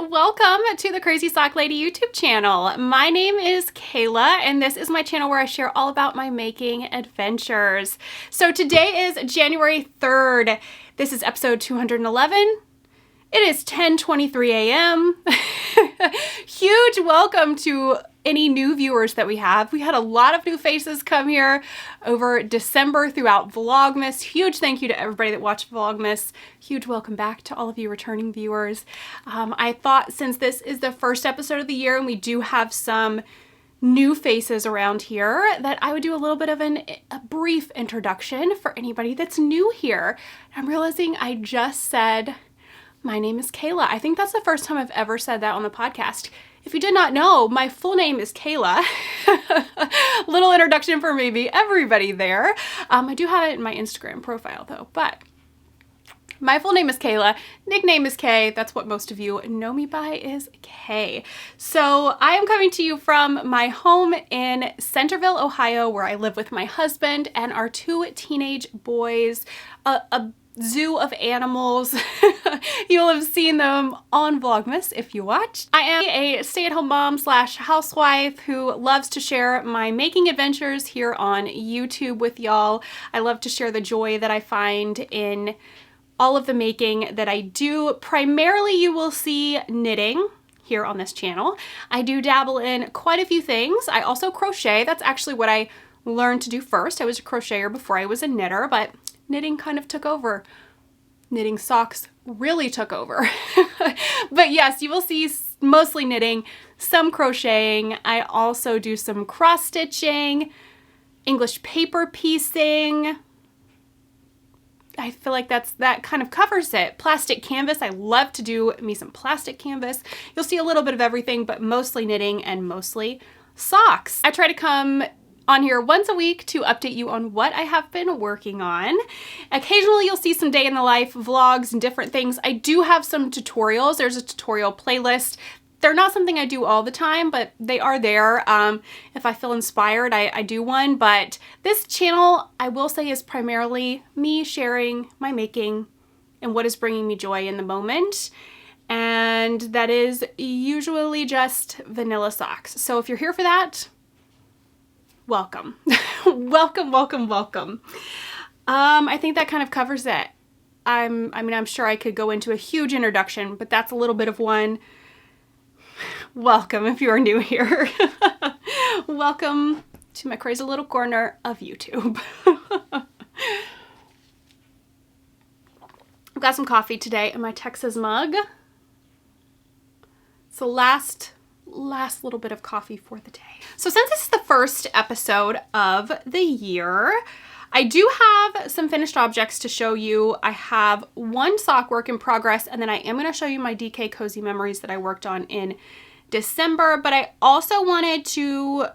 welcome to the Crazy Sock Lady YouTube channel. My name is Kayla and this is my channel where I share all about my making adventures. So today is January 3rd. This is episode 211. It is 10:23 a.m. Huge welcome to any new viewers that we have. We had a lot of new faces come here over December throughout Vlogmas. Huge thank you to everybody that watched Vlogmas. Huge welcome back to all of you returning viewers. I thought since this is the first episode of the year and we do have some new faces around here that I would do a little bit of a brief introduction for anybody that's new here. I'm realizing I just said my name is Kayla. I think that's the first time I've ever said that on the podcast. If you did not know, my full name is Kayla. Little introduction for maybe everybody there. I do have it in my Instagram profile though, but my full name is Kayla. Nickname is Kay. That's what most of you know me by, is Kay. So I am coming to you from my home in Centerville, Ohio, where I live with my husband and our two teenage boys. A zoo of animals. You'll have seen them on Vlogmas if you watched. I am a stay-at-home mom slash housewife who loves to share my making adventures here on YouTube with y'all. I love to share the joy that I find in all of the making that I do. Primarily you will see knitting here on this channel. I do dabble in quite a few things. I also crochet. That's actually what I learned to do first. I was a crocheter before I was a knitter, but knitting kind of took over. Knitting socks really took over. But yes, you will see mostly knitting, some crocheting. I also do some cross stitching, English paper piecing. I feel like that kind of covers it. Plastic canvas. I love to do me some plastic canvas. You'll see a little bit of everything, but mostly knitting and mostly socks. I try to come on here once a week to update you on what I have been working on. Occasionally you'll see some day in the life vlogs and different things. I do have some tutorials. There's a tutorial playlist. They're not something I do all the time, but they are there. If I feel inspired, I do one. But this channel, I will say, is primarily me sharing my making and what is bringing me joy in the moment. And that is usually just vanilla socks. So if you're here for that, welcome. Welcome, welcome, welcome. I think that kind of covers it. I'm sure I could go into a huge introduction, but that's a little bit of one. Welcome if you are new here. Welcome to my crazy little corner of YouTube. I've got some coffee today in my Texas mug. So last little bit of coffee for the day. So since this is the first episode of the year, I do have some finished objects to show you. I have one sock work in progress, and then I am going to show you my DK Cozy Memories that I worked on in December, but I also wanted to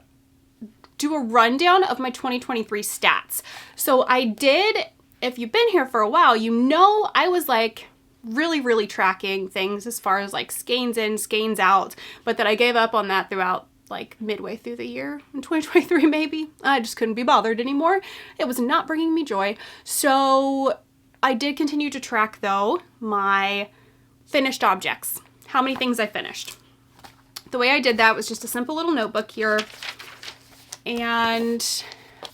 do a rundown of my 2023 stats. So I did, if you've been here for a while, you know I was like really tracking things as far as like skeins in, skeins out, but that I gave up on that throughout like midway through the year in 2023 maybe. I just couldn't be bothered anymore. It was not bringing me joy. So I did continue to track though my finished objects, how many things I finished. The way I did that was just a simple little notebook here, and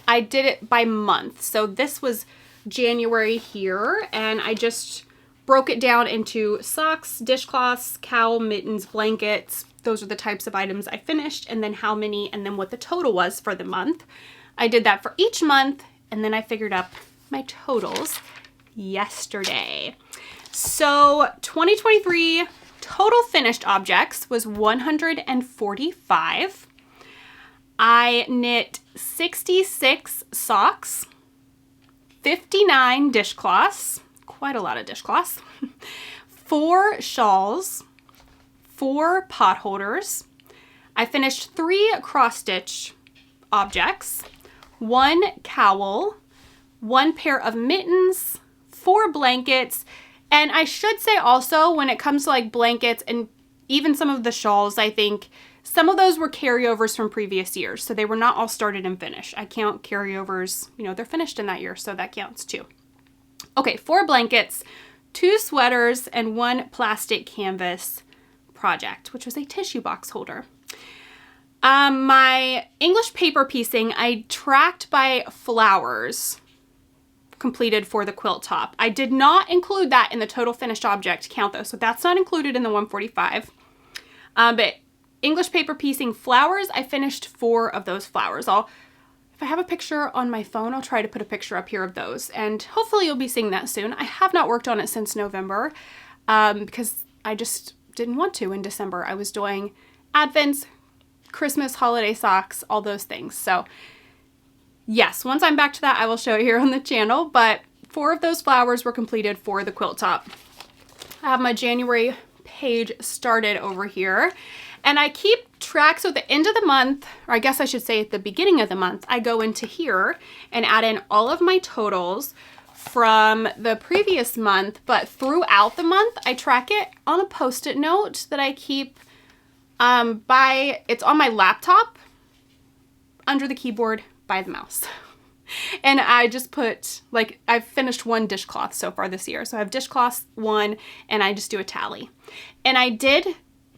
I did it by month. So this was January here, and I just broke it down into socks, dishcloths, cowl, mittens, blankets. Those are the types of items I finished, and then how many, and then what the total was for the month. I did that for each month, and then I figured up my totals yesterday. So 2023 total finished objects was 145. I knit 66 socks, 59 dishcloths, quite a lot of dishcloths, 4 shawls, 4 pot holders. I finished 3 cross stitch objects, 1 cowl, 1 pair of mittens, 4 blankets, and I should say also when it comes to like blankets and even some of the shawls, I think some of those were carryovers from previous years, so they were not all started and finished. I count carryovers, you know, they're finished in that year, so that counts too. Okay, 4 blankets, 2 sweaters, and 1 plastic canvas project, which was a tissue box holder. My English paper piecing, I tracked by flowers completed for the quilt top. I did not include that in the total finished object count though, so that's not included in the 145. But English paper piecing flowers, I finished 4 of those flowers. If I have a picture on my phone, I'll try to put a picture up here of those, and hopefully you'll be seeing that soon. I have not worked on it since November because I just didn't want to in December. I was doing Advents, Christmas, holiday socks, all those things. So yes, once I'm back to that, I will show it here on the channel, but 4 of those flowers were completed for the quilt top. I have my January page started over here, and I keep track. So at the end of the month, or I guess I should say at the beginning of the month, I go into here and add in all of my totals from the previous month, but throughout the month, I track it on a Post-it note that I keep it's on my laptop under the keyboard by the mouse. And I just put, like, I've finished 1 dishcloth so far this year. So I have dishcloths 1, and I just do a tally. And I did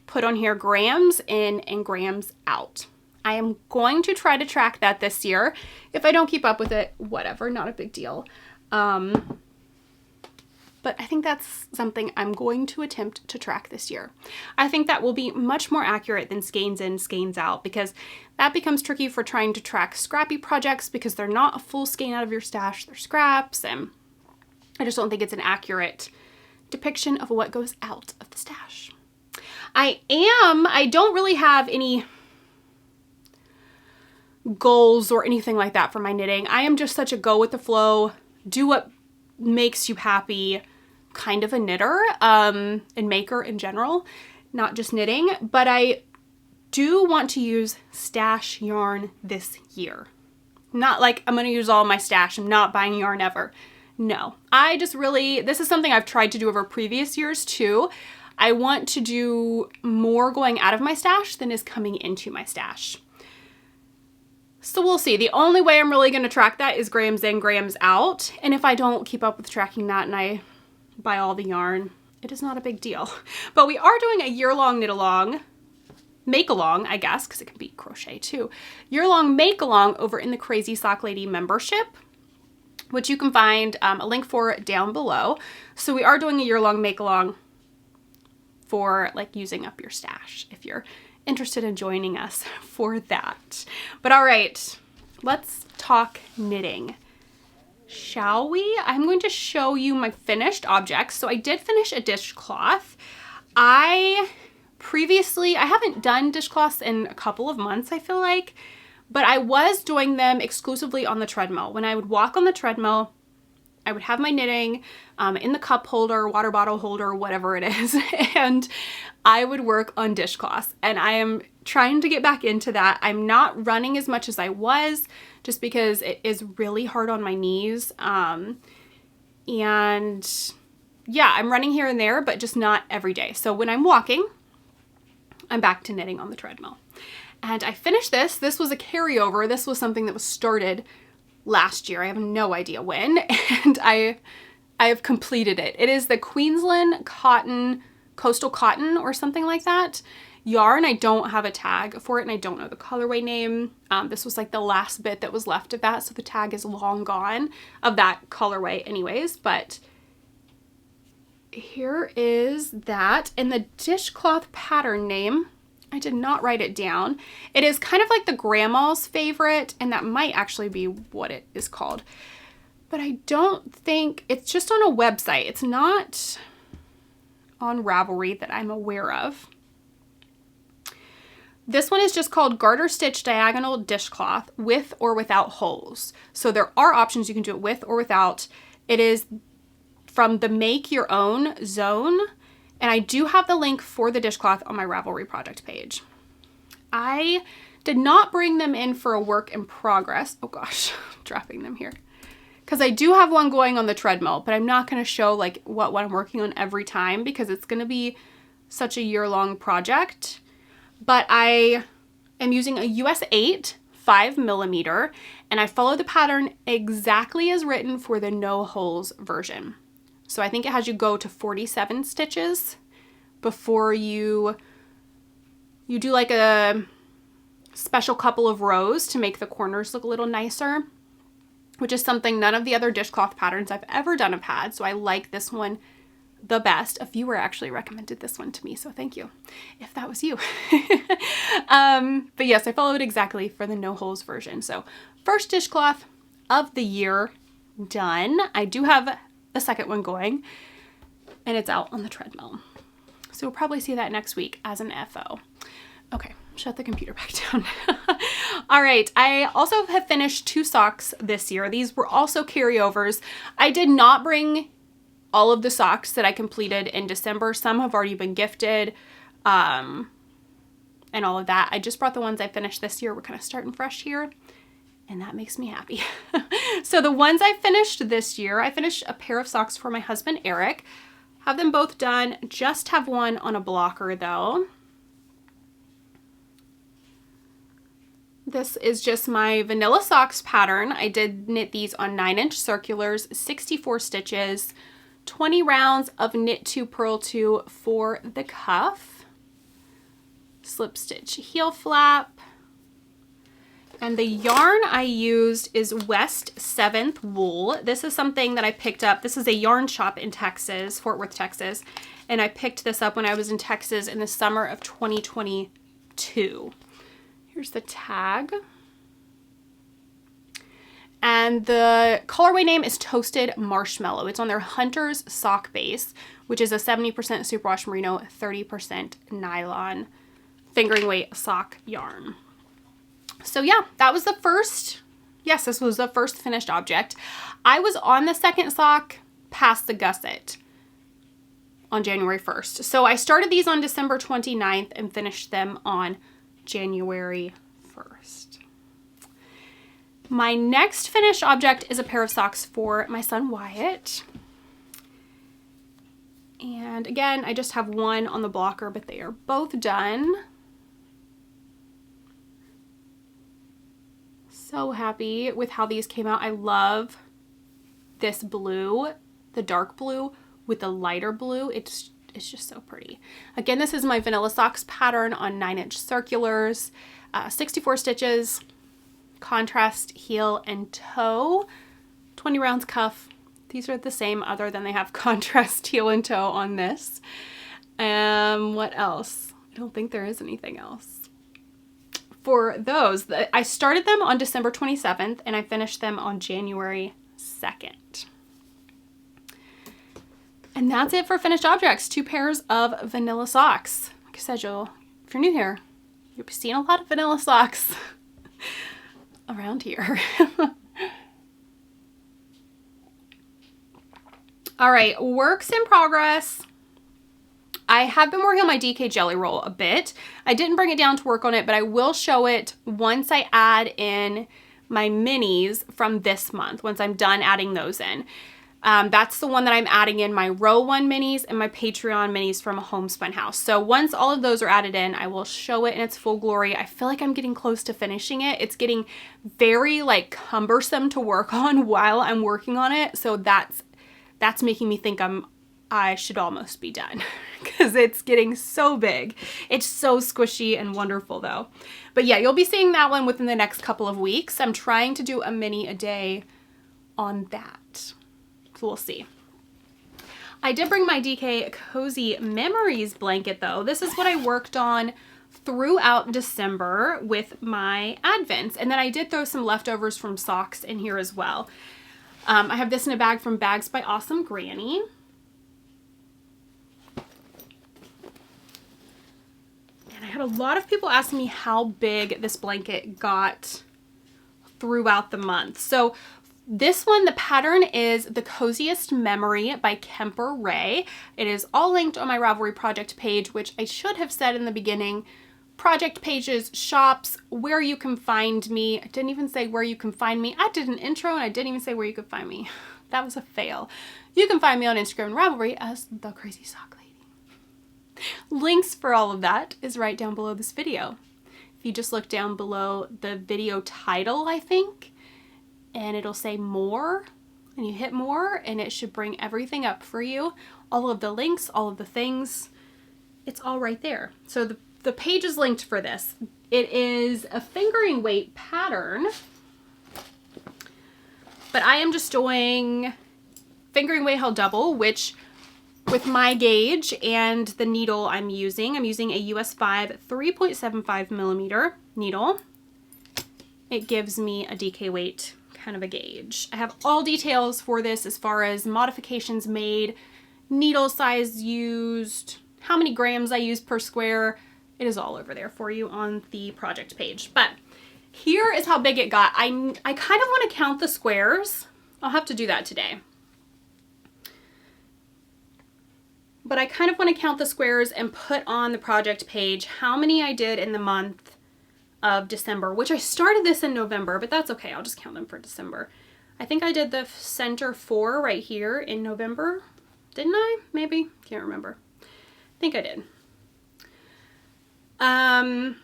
put on here grams in and grams out. I am going to try to track that this year. If I don't keep up with it, whatever, not a big deal. But I think that's something I'm going to attempt to track this year. I think that will be much more accurate than skeins in, skeins out, because that becomes tricky for trying to track scrappy projects because they're not a full skein out of your stash, they're scraps, and I just don't think it's an accurate depiction of what goes out of the stash. I don't really have any goals or anything like that for my knitting. I am just such a go with the flow, do what makes you happy kind of a knitter and maker in general, not just knitting, but I do want to use stash yarn this year. Not like I'm going to use all my stash. I'm not buying yarn ever. No, I just really, this is something I've tried to do over previous years too. I want to do more going out of my stash than is coming into my stash. So we'll see. The only way I'm really going to track that is grams in, grams out. And if I don't keep up with tracking that and I buy all the yarn, it is not a big deal. But we are doing a year-long knit-along, make-along, I guess, because it can be crochet too. Year-long make-along over in the Crazy Sock Lady membership, which you can find a link for down below. So we are doing a year-long make-along for like using up your stash if you're interested in joining us for that. But all right, let's talk knitting, shall we? I'm going to show you my finished objects. So I did finish a dishcloth. I haven't done dishcloths in a couple of months, I feel like, but I was doing them exclusively on the treadmill. When I would walk on the treadmill, I would have my knitting in the cup holder, water bottle holder, whatever it is, and I would work on dishcloths. And I am trying to get back into that. I'm not running as much as I was just because it is really hard on my knees. And yeah, I'm running here and there, but just not every day. So when I'm walking, I'm back to knitting on the treadmill. And I finished this. This was a carryover. This was something that was started last year. I have no idea when, and I have completed it. It is the Queensland Coastal Cotton or something like that yarn. I don't have a tag for it and I don't know the colorway name. This was like the last bit that was left of that, so the tag is long gone of that colorway anyways, but here is that. And the dishcloth pattern name, I did not write it down. It is kind of like the grandma's favorite, and that might actually be what it is called. But I don't think, it's just on a website. It's not on Ravelry that I'm aware of. This one is just called Garter Stitch Diagonal Dishcloth with or without holes. So there are options. You can do it with or without. It is from the Make Your Own zone. And I do have the link for the dishcloth on my Ravelry project page. I did not bring them in for a work in progress. Oh gosh, dropping them here. Because I do have one going on the treadmill, but I'm not going to show like what I'm working on every time because it's going to be such a year-long project. But I am using a US 8 5mm, and I follow the pattern exactly as written for the no holes version. So I think it has you go to 47 stitches before you you do like a special couple of rows to make the corners look a little nicer, which is something none of the other dishcloth patterns I've ever done have had. So I like this one the best. A viewer actually recommended this one to me, so thank you if that was you. But yes, I followed exactly for the no holes version. So first dishcloth of the year done. I do have a second one going, and it's out on the treadmill. So we'll probably see that next week as an FO. Okay, shut the computer back down. All right, I also have finished 2 socks this year. These were also carryovers. I did not bring all of the socks that I completed in December. Some have already been gifted, and all of that. I just brought the ones I finished this year. We're kind of starting fresh here, and that makes me happy. So the ones I finished this year, I finished a pair of socks for my husband, Eric. Have them both done. Just have one on a blocker though. This is just my vanilla socks pattern. I did knit these on 9-inch circulars, 64 stitches, 20 rounds of knit 2, purl 2 for the cuff, slip stitch heel flap, and the yarn I used is West 7th wool. This is something that I picked up. This is a yarn shop in Texas, Fort Worth, Texas, and I picked this up when I was in Texas in the summer of 2022. Here's the tag. And the colorway name is Toasted Marshmallow. It's on their Hunter's sock base, which is a 70% superwash merino, 30% nylon fingering weight sock yarn. So yeah, that was the first, yes, this was the first finished object. I was on the second sock past the gusset on January 1st. So I started these on December 29th and finished them on January 1st. My next finished object is a pair of socks for my son Wyatt. And again, I just have one on the blocker, but they are both done. So happy with how these came out. I love this blue, the dark blue with the lighter blue. It's just so pretty. Again, this is my vanilla socks pattern on 9-inch circulars, 64 stitches, contrast heel and toe, 20 rounds cuff. These are the same other than they have contrast heel and toe on this. What else? I don't think there is anything else. For those, I started them on December 27th and I finished them on January 2nd. And that's it for finished objects. 2 pairs of vanilla socks. Like I said, if you're new here, you'll be seeing a lot of vanilla socks around here. All right, works in progress. I have been working on my DK jelly roll a bit. I didn't bring it down to work on it, but I will show it once I add in my minis from this month, once I'm done adding those in. That's the one that I'm adding in my row 1 minis and my Patreon minis from Homespun House. So once all of those are added in, I will show it in its full glory. I feel like I'm getting close to finishing it. It's getting very like cumbersome to work on while I'm working on it. So that's making me think I should almost be done because it's getting so big. It's so squishy and wonderful though. But yeah, you'll be seeing that one within the next couple of weeks. I'm trying to do a mini a day on that. So we'll see. I did bring my DK Cozy Memories blanket though. This is what I worked on throughout December with my advents. And then I did throw some leftovers from socks in here as well. I have this in a bag from Bags by Awesome Granny. And I had a lot of people asking me how big this blanket got throughout the month. So this one, the pattern is The Coziest Memory by Kemper Ray. It is all linked on my Ravelry project page, which I should have said in the beginning. Project pages, shops, where you can find me. I didn't even say where you can find me. I did an intro and I didn't even say where you could find me. That was a fail. You can find me on Instagram and Ravelry as The Crazy Sock Lady. Links for all of that is right down below this video. If you just look down below the video title, I think, and it'll say more, and you hit more, and it should bring everything up for you. All of the links, all of the things, it's all right there. So the the page is linked for this. It is a fingering weight pattern, but I am just doing fingering weight held double, which with my gauge and the needle I'm using a US 5 3.75 millimeter needle. It gives me a DK weight kind of a gauge. I have all details for this as far as modifications made, needle size used, how many grams I use per square. It is all over there for you on the project page. But here is how big it got. I kind of want to count the squares. I'll have to do that today. But I kind of want to count the squares and put on the project page how many I did in the month of December, which I started this in November, but that's okay. I'll just count them for December. I think I did the center 4 right here in November. Didn't I? Maybe? Can't remember. I think I did. I'm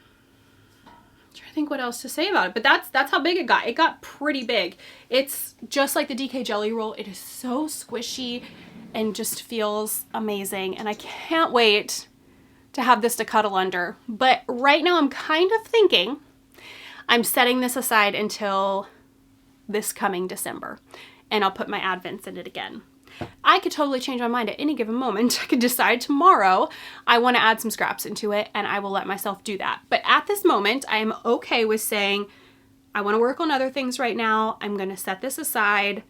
trying to think what else to say about it, but that's how big it got. It got pretty big. It's just like the DK Jelly Roll. It is so squishy and just feels amazing, and I can't wait to have this to cuddle under. But right now I'm kind of thinking I'm setting this aside until this coming December, and I'll put my Advents in it again. I could totally change my mind at any given moment. I could decide tomorrow I want to add some scraps into it, and I will let myself do that. But at this moment, I am okay with saying I want to work on other things right now. I'm going to set this aside.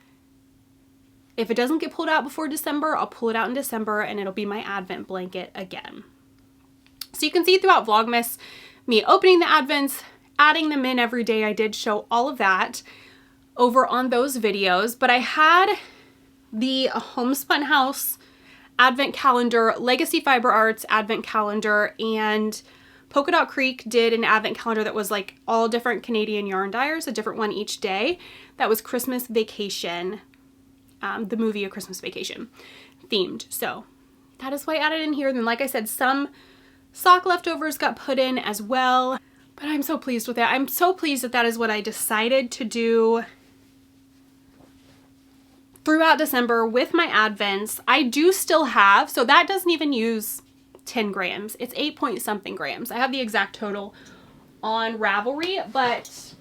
If it doesn't get pulled out before December, I'll pull it out in December, and it'll be my Advent blanket again. So you can see throughout Vlogmas me opening the Advents, adding them in every day. I did show all of that over on those videos, but I had the Homespun House Advent Calendar, Legacy Fiber Arts Advent Calendar, and Polka Dot Creek did an Advent Calendar that was like all different Canadian yarn dyers, a different one each day. That was Christmas Vacation, the movie A Christmas Vacation themed. So that is why I added in here. Then like I said, some sock leftovers got put in as well, but I'm so pleased with that. I'm so pleased that that is what I decided to do throughout December with my Advents. I do still have, so that doesn't even use 10 grams. It's 8 point something grams. I have the exact total on Ravelry, but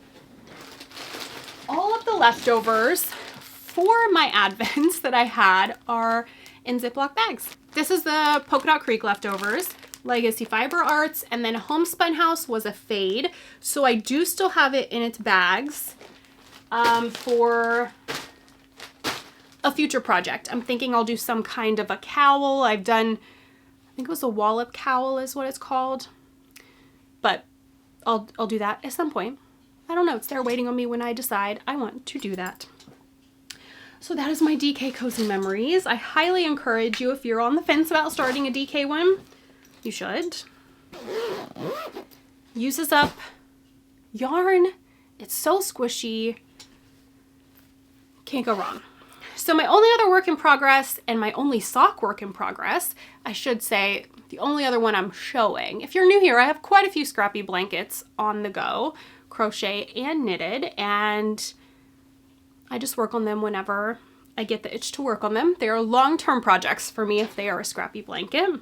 all of the leftovers for my Advents that I had are in Ziploc bags. This is the Polka Dot Creek leftovers, Legacy Fiber Arts, and then Homespun House was a fade. So I do still have it in its bags for a future project. I'm thinking I'll do some kind of a cowl. I've done, I think it was a wallop cowl is what it's called, but I'll do that at some point. I don't know. It's there waiting on me when I decide I want to do that. So that is my DK Cozy Memories. I highly encourage you, if you're on the fence about starting a DK one, you should. Uses up yarn. It's so squishy. Can't go wrong. So my only other work in progress, and my only sock work in progress, I should say, the only other one I'm showing. If you're new here, I have quite a few scrappy blankets on the go, crochet and knitted, and I just work on them whenever I get the itch to work on them. They are long-term projects for me if they are a scrappy blanket.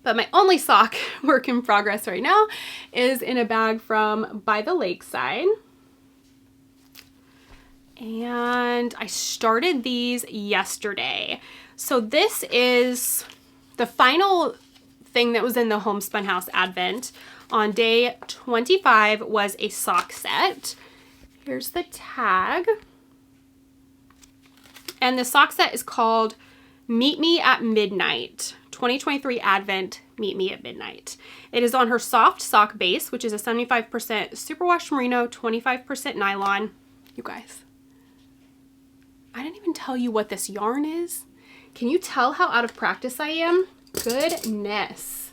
But my only sock work in progress right now is in a bag from By the Lakeside. And I started these yesterday. So this is the final thing that was in the Homespun House Advent. On day 25 was a sock set. Here's the tag. And the sock set is called Meet Me at Midnight. 2023 Advent Meet Me at Midnight. It is on her soft sock base, which is a 75% superwash merino, 25% nylon. You guys, I didn't even tell you what this yarn is. Can you tell how out of practice I am? Goodness.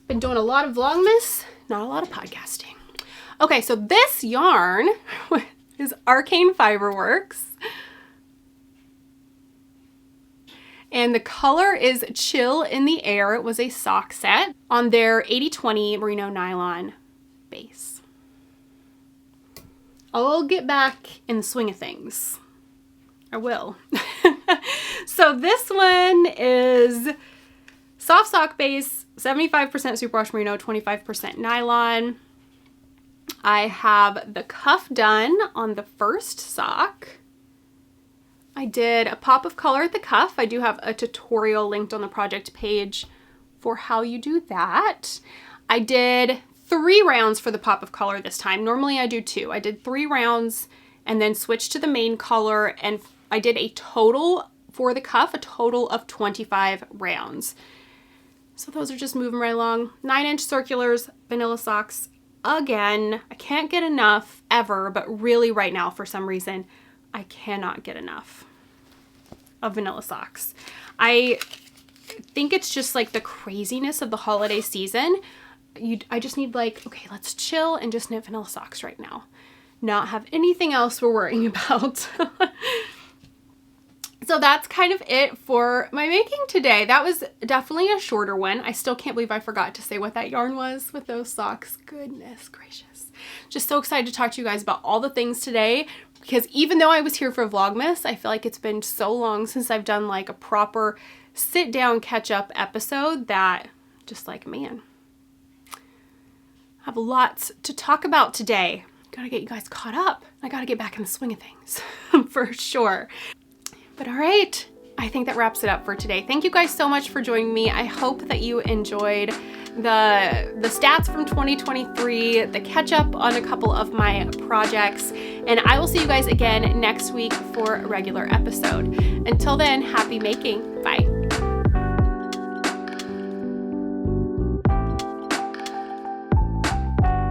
Been doing a lot of Vlogmas, not a lot of podcasting. Okay, so this yarn is Arcane Fiberworks. And the color is Chill in the Air. It was a sock set on their 80/20 merino nylon base. I'll get back in the swing of things. I will. So this one is soft sock base, 75% superwash merino, 25% nylon. I have the cuff done on the first sock. I did a pop of color at the cuff. I do have a tutorial linked on the project page for how you do that. I did 3 rounds for the pop of color this time. Normally I do 2. I did 3 rounds and then switched to the main color, and I did a total for the cuff, a total of 25 rounds. So those are just moving right along. 9-inch circulars, vanilla socks. Again, I can't get enough ever, but really right now for some reason, I cannot get enough of vanilla socks. I think it's just like the craziness of the holiday season. I just need like, okay, let's chill and just knit vanilla socks right now. Not have anything else we're worrying about. So that's kind of it for my making today. That was definitely a shorter one. I still can't believe I forgot to say what that yarn was with those socks. Goodness gracious. Just so excited to talk to you guys about all the things today, because even though I was here for Vlogmas, I feel like it's been so long since I've done like a proper sit down catch up episode that just like, man, I have lots to talk about today. Gotta get you guys caught up. I gotta get back in the swing of things for sure. But all right, I think that wraps it up for today. Thank you guys so much for joining me. I hope that you enjoyed the stats from 2023, the catch up on a couple of my projects, and I will see you guys again next week for a regular episode. Until then, happy making. Bye.